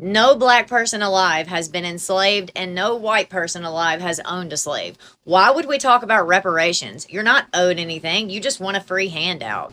No black person alive has been enslaved, and no white person alive has owned a slave. Why would we talk about reparations? You're not owed anything. You just want a free handout.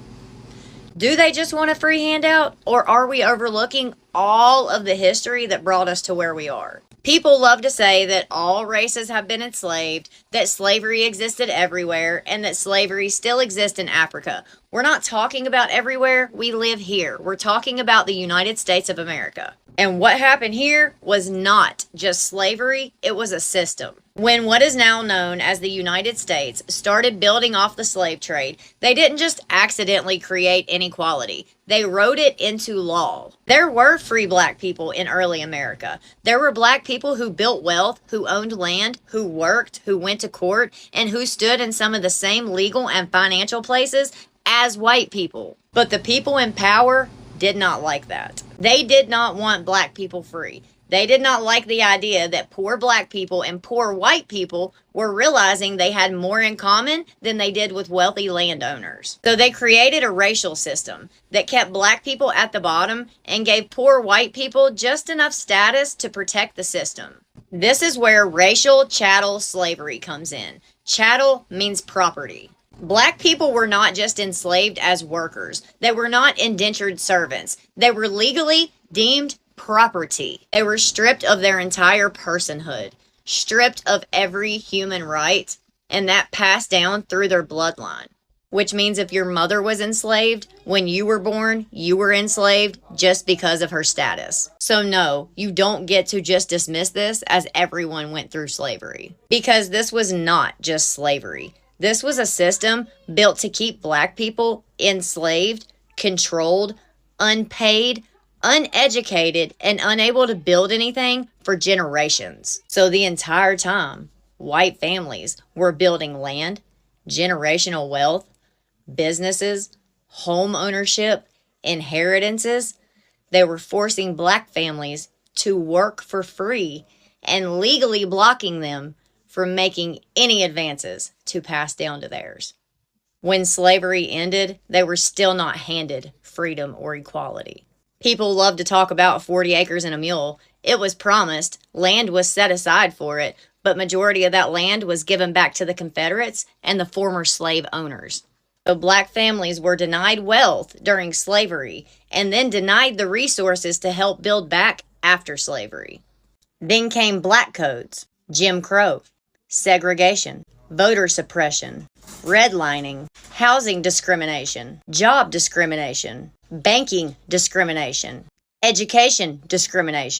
Do they just want a free handout, or are we overlooking all of the history that brought us to where we are? People love to say that all races have been enslaved, that slavery existed everywhere, and that slavery still exists in Africa. We're not talking about everywhere. We live here. We're talking about the United States of America. And what happened here was not just slavery, it was a system. When what is now known as the United States started building off the slave trade, they didn't just accidentally create inequality. They wrote it into law. There were free black people in early America. There were black people who built wealth, who owned land, who worked, who went to court, and who stood in some of the same legal and financial places as white people. But the people in power did not like that. They did not want black people free. They did not like the idea that poor black people and poor white people were realizing they had more in common than they did with wealthy landowners. So they created a racial system that kept black people at the bottom and gave poor white people just enough status to protect the system. This is where racial chattel slavery comes in. Chattel means property. Black people were not just enslaved as workers. They were not indentured servants. They were legally deemed property. They were stripped of their entire personhood, stripped of every human right, and that passed down through their bloodline. Which means if your mother was enslaved, when you were born, you were enslaved just because of her status. So no, you don't get to just dismiss this as everyone went through slavery. Because this was not just slavery. This was a system built to keep black people enslaved, controlled, unpaid, uneducated, and unable to build anything for generations. So the entire time, white families were building land, generational wealth, businesses, home ownership, inheritances. They were forcing black families to work for free and legally blocking them from making any advances to pass down to theirs. When slavery ended, they were still not handed freedom or equality. People love to talk about 40 acres and a mule. It was promised, land was set aside for it, but majority of that land was given back to the Confederates and the former slave owners. So black families were denied wealth during slavery and then denied the resources to help build back after slavery. Then came black codes, Jim Crow, segregation, voter suppression, redlining, housing discrimination, job discrimination, banking discrimination, education discrimination.